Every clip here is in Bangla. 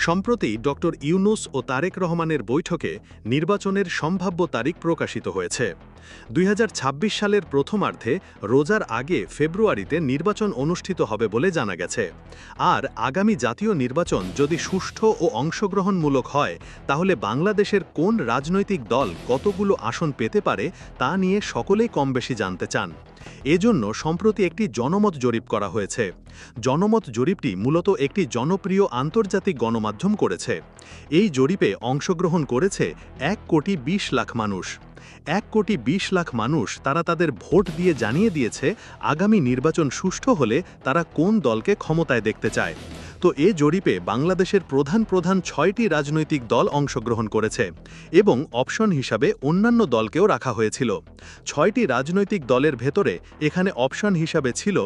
সম্প্রতি ডক্টর ইউনূস ও তারেক রহমানের বৈঠকে নির্বাচনের সম্ভাব্য তারিখ প্রকাশিত হয়েছে। ২০২৬ সালের প্রথমার্ধে রোজার আগে ফেব্রুয়ারিতে নির্বাচন অনুষ্ঠিত হবে বলে জানা গেছে। আর আগামী জাতীয় নির্বাচন যদি সুষ্ঠু ও অংশগ্রহণমূলক হয়, তাহলে বাংলাদেশের কোন রাজনৈতিক দল কতগুলো আসন পেতে পারে তা নিয়ে সকলেই কমবেশি জানতে চান। এজন্য সম্প্রতি একটি জনমত জরিপ করা হয়েছে। জনমত জরিপটি মূলত একটি জনপ্রিয় আন্তর্জাতিক গণমাধ্যম করেছে। এই জরিপে অংশগ্রহণ করেছে ১,২০,০০,০০০ মানুষ। ১,২০,০০,০০০ মানুষ তারা তাদের ভোট দিয়ে জানিয়ে দিয়েছে আগামী নির্বাচন সুষ্ঠু হলে তারা কোন দলকে ক্ষমতায় দেখতে চায়। তো এ জরিপে বাংলাদেশের প্রধান ৬টি রাজনৈতিক দল অংশগ্রহণ করেছে এবং অপশন হিসাবে অন্যান্য দলকেও রাখা হয়েছিল। ৬টি রাজনৈতিক দলের ভেতরে এখানে অপশন হিসাবে ছিল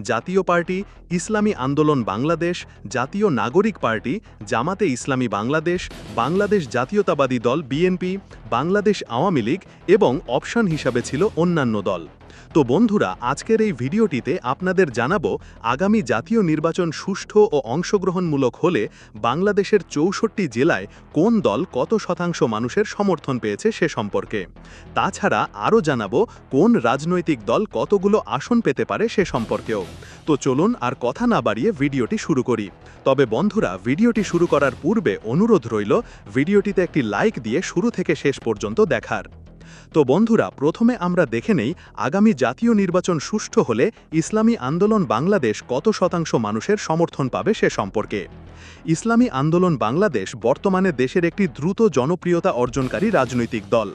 জাতীয় পার্টি, ইসলামী আন্দোলন বাংলাদেশ, জাতীয় নাগরিক পার্টি, জামাতে ইসলামী বাংলাদেশ, বাংলাদেশ জাতীয়তাবাদী দল বিএনপি, বাংলাদেশ আওয়ামী লীগ এবং অপশন হিসাবে ছিল অন্যান্য দল। তো বন্ধুরা, আজকের এই ভিডিওটিতে আপনাদের জানাবো আগামী জাতীয় নির্বাচন সুষ্ঠু ও অংশগ্রহণমূলক হলে বাংলাদেশের ৬৪ জেলায় কোন দল কত শতাংশ মানুষের সমর্থন পেয়েছে সে সম্পর্কে। তাছাড়া আরও জানাবো কোন রাজনৈতিক দল কতগুলো আসন পেতে পারে সে সম্পর্কেও। তো চলুন আর কথা না বাড়িয়ে ভিডিওটি শুরু করি। তবে বন্ধুরা, ভিডিওটি শুরু করার পূর্বে অনুরোধ রইল ভিডিওটিতে একটি লাইক দিয়ে শুরু থেকে শেষ পর্যন্ত দেখার। তো বন্ধুরা, প্রথমে আমরা দেখে নেই আগামী জাতীয় নির্বাচন সুষ্ঠু হলে ইসলামী আন্দোলন বাংলাদেশ কত শতাংশ মানুষের সমর্থন পাবে সে সম্পর্কে। ইসলামী আন্দোলন বাংলাদেশ বর্তমানে দেশের একটি দ্রুত জনপ্রিয়তা অর্জনকারী রাজনৈতিক দল।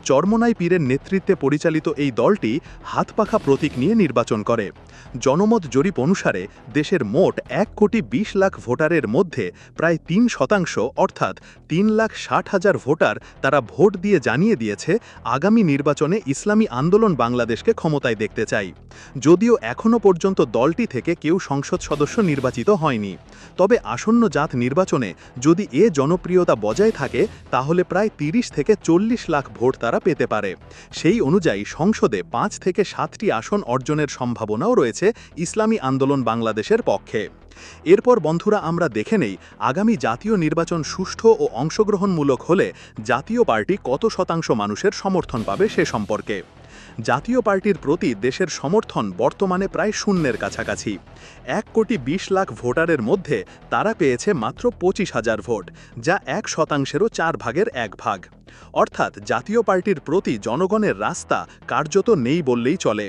চরমোনাই পীরের নেতৃত্বে পরিচালিত এই দলটি হাতপাখা প্রতীক নিয়ে নির্বাচন করে। জনমত জরিপ অনুসারে দেশের মোট ১,২০,০০,০০০ ভোটারের মধ্যে প্রায় ৩% অর্থাৎ ৩,৬০,০০০ ভোটার তারা ভোট দিয়ে জানিয়ে দিয়েছে আগামী নির্বাচনে ইসলামী আন্দোলন বাংলাদেশকে ক্ষমতায় দেখতে চাই। যদিও এখনও পর্যন্ত দলটি থেকে কেউ সংসদ সদস্য নির্বাচিত হয়নি, তবে আসন্ন জাত নির্বাচনে যদি এ জনপ্রিয়তা বজায় থাকে তাহলে প্রায় ৩০ থেকে ৪০ লাখ ভোট তারা পেতে পারে। সেই অনুযায়ী সংসদে ৫ থেকে ৭টি আসন অর্জনের সম্ভাবনাও রয়েছে ইসলামী আন্দোলন বাংলাদেশের পক্ষে। এরপর বন্ধুরা, আমরা দেখে নেই আগামী জাতীয় নির্বাচন সুষ্ঠু ও অংশগ্রহণমূলক হলে জাতীয় পার্টি কত শতাংশ মানুষের সমর্থন পাবে সে সম্পর্কে। জাতীয় পার্টির প্রতি দেশের সমর্থন বর্তমানে প্রায় শূন্যের কাছাকাছি। ১,২০,০০,০০০ ভোটারের মধ্যে তারা পেয়েছে মাত্র ২৫,০০০ ভোট, যা ১%-এরও ৪ ভাগের ১ ভাগ। অর্থাৎ জাতীয় পার্টির প্রতি জনগণের রাস্তা কার্যত নেই বললেই চলে।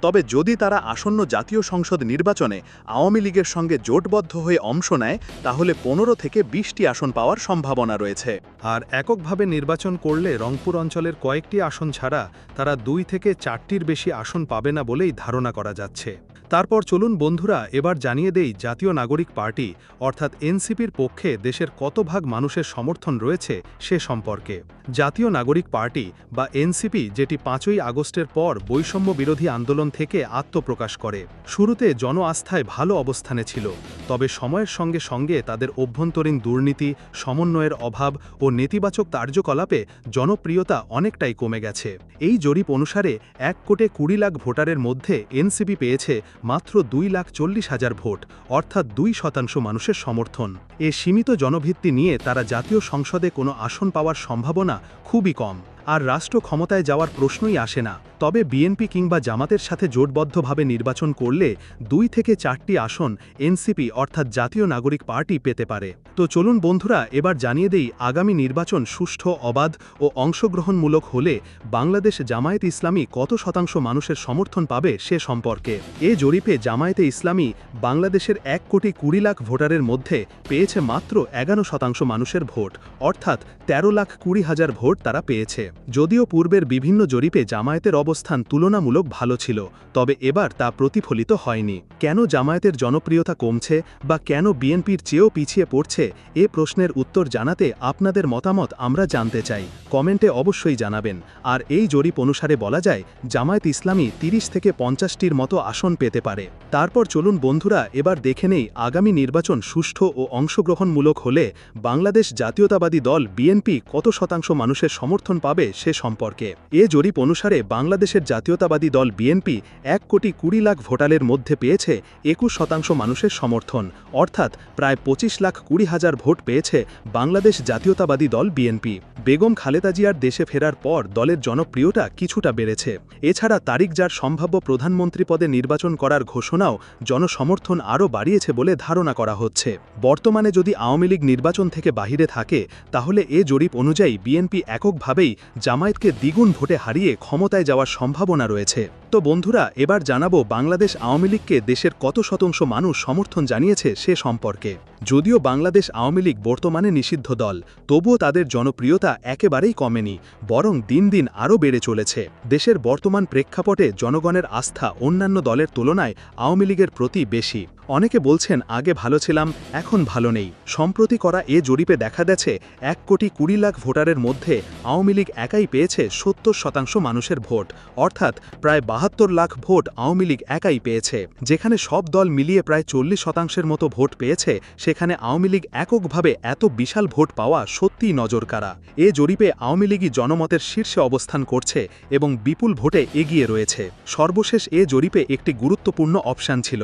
তবে যদি তারা আসন্ন জাতীয় সংসদ নির্বাচনে আওয়ামী লীগের সঙ্গে জোটবদ্ধ হয়ে অংশ নেয় তাহলে ১৫ থেকে ২০টি আসন পাওয়ার সম্ভাবনা রয়েছে। আর এককভাবে নির্বাচন করলে রংপুর অঞ্চলের কয়েকটি আসন ছাড়া তারা ২ থেকে ৪টির বেশি আসন পাবে না বলেই ধারণা করা যাচ্ছে। তারপর চলুন বন্ধুরা, এবার জানিয়ে দেই জাতীয় নাগরিক পার্টি অর্থাৎ এনসিপির পক্ষে দেশের কত ভাগ মানুষের সমর্থন রয়েছে সে সম্পর্কে। জাতীয় নাগরিক পার্টি বা এনসিপি, যেটি ৫ই আগস্টের পর বৈষম্য বিরোধী আন্দোলন থেকে আত্মপ্রকাশ করে, শুরুতে জন আস্থায় ভালো অবস্থানে ছিল, তবে সময়ের সঙ্গে সঙ্গে তাদের অভ্যন্তরীণ দুর্নীতি, সমন্বয়ের অভাব ও নেতিবাচক কার্যকলাপে জনপ্রিয়তা অনেকটাই কমে গেছে। এই জরিপ অনুসারে ১,২০,০০,০০০ ভোটারের মধ্যে এনসিপি পেয়েছে মাত্র ২,৪০,০০০ ভোট, অর্থাৎ ২% মানুষের সমর্থন। এ সীমিত জনভিত্তি নিয়ে তারা জাতীয় সংসদে কোনো আসন পাওয়ার সম্ভাবনা খুবই কম। আর রাষ্ট্র ক্ষমতায় যাওয়ার প্রশ্নই আসে না। তবে বিএনপি কিংবা জামাতের সাথে জোটবদ্ধভাবে নির্বাচন করলে ২ থেকে ৪টি আসন এনসিপি অর্থাৎ জাতীয় নাগরিক পার্টি পেতে পারে। তো চলুন বন্ধুরা, এবার জানিয়ে দেই আগামী নির্বাচন সুষ্ঠু, অবাধ ও অংশগ্রহণমূলক হলে বাংলাদেশ জামায়াত ইসলামী কত শতাংশ মানুষের সমর্থন পাবে সে সম্পর্কে। এ জরিপে জামায়াতে ইসলামী বাংলাদেশের ১,২০,০০,০০০ ভোটারের মধ্যে পেয়েছে মাত্র ১১% মানুষের ভোট, অর্থাৎ ১৩,২০,০০০ ভোট তারা পেয়েছে। যদিও পূর্বের বিভিন্ন জরিপে জামায়াতের অবস্থান তুলনামূলক ভালো ছিল, তবে এবার তা প্রতিফলিত হয়নি। কেন জামায়াতের জনপ্রিয়তা কমছে বা কেন বিএনপির চেয়েও পিছিয়ে পড়ছে, এ প্রশ্নের উত্তর জানাতে আপনাদের মতামত আমরা জানতে চাই। কমেন্টে অবশ্যই জানাবেন। আর এই জরিপ অনুসারে বলা যায় জামায়াত ইসলামী ৩০ থেকে ৫০টির মতো আসন পেতে পারে। তারপর চলুন বন্ধুরা, এবার দেখে নেই আগামী নির্বাচন সুষ্ঠু ও অংশগ্রহণমূলক হলে বাংলাদেশ জাতীয়তাবাদী দল বিএনপি কত শতাংশ মানুষের সমর্থন পাবে সে সম্পর্কে। এ জরিপ অনুসারে বাংলাদেশের জাতীয়তাবাদী দল বিএনপি 1,20,00,000 ভোটারের মধ্যে পেয়েছে 21% মানুষের সমর্থন, অর্থাৎ প্রায় 25,20,000 ভোট পেয়েছে বাংলাদেশ জাতীয়তাবাদী দল বিএনপি। বেগম খালেদা জিয়ার দেশে ফেরার পর দলের জনপ্রিয়তা কিছুটা বেড়েছে। এছাড়া তারিক যার সম্ভাব্য প্রধানমন্ত্রী পদে নির্বাচন করার ঘোষণাও জনসমর্থন আরও বাড়িয়েছে বলে ধারণা করা হচ্ছে। বর্তমানে যদি আওয়ামী লীগ নির্বাচন থেকে বাহিরে থাকে, তাহলে এ জরিপ অনুযায়ী বিএনপি এককভাবেই জামায়াতকে দ্বিগুণ ভোটে হারিয়ে ক্ষমতায় যাওয়ার সম্ভাবনা রয়েছে। তো বন্ধুরা, এবার জানাবো বাংলাদেশ আওয়ামী লীগকে দেশের কত শতাংশ মানুষ সমর্থন জানিয়েছে সে সম্পর্কে। যদিও বাংলাদেশ আওয়ামী লীগ বর্তমানে নিষিদ্ধ দল, তবুও তাদের জনপ্রিয়তা একেবারেই কমেনি, বরং দিন দিন আরও বেড়ে চলেছে। দেশের বর্তমান প্রেক্ষাপটে জনগণের আস্থা অন্যান্য দলের তুলনায় আওয়ামী লীগের প্রতি বেশি। অনেকে বলছেন আগে ভালো ছিলাম, এখন ভালো নেই। সম্প্রতি করা এ জরিপে দেখা গেছে 1,20,00,000 ভোটারের মধ্যে আওয়ামী লীগ একাই পেয়েছে 70% মানুষের ভোট, অর্থাৎ প্রায় 72 লাখ ভোট আওয়ামী লীগ একাই পেয়েছে। যেখানে সব দল মিলিয়ে প্রায় 40% মতো ভোট পেয়েছে, সেখানে আওয়ামী লীগ এককভাবে এত বিশাল ভোট পাওয়া সত্যিই নজরকাড়া। এ জরিপে আওয়ামী লীগই জনমতের শীর্ষে অবস্থান করছে এবং বিপুল ভোটে এগিয়ে রয়েছে। সর্বশেষ এ জরিপে একটি গুরুত্বপূর্ণ অপশান ছিল,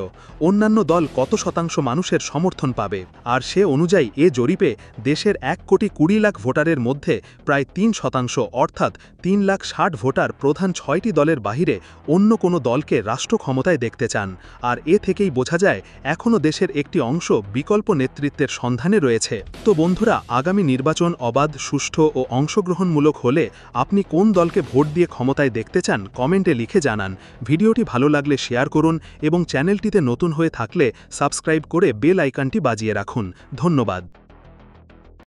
অন্যান্য দল কত শতাংশ মানুষের সমর্থন পাবে, আর সে অনুযায়ী এ জরিপে দেশের 1,20,00,000 ভোটারের মধ্যে প্রায় 3% অর্থাৎ 3,60,000 ভোটার প্রধান 6টি দলের বাহিরে অন্য কোনো দলকে রাষ্ট্র ক্ষমতায় দেখতে চান। আর এ থেকেই বোঝা যায় এখনও দেশের একটি অংশ বিকল্প নেতৃত্বের সন্ধানে রয়েছে। তো বন্ধুরা, আগামী নির্বাচন অবাধ, সুষ্ঠু ও অংশগ্রহণমূলক হলে আপনি কোন দলকে ভোট দিয়ে ক্ষমতায় দেখতে চান কমেন্টে লিখে জানান। ভিডিওটি ভালো লাগলে শেয়ার করুন এবং চ্যানেলটিতে নতুন হয়ে থাকলে সাবস্ক্রাইব করে বেল আইকনটি বাজিয়ে রাখুন। ধন্যবাদ।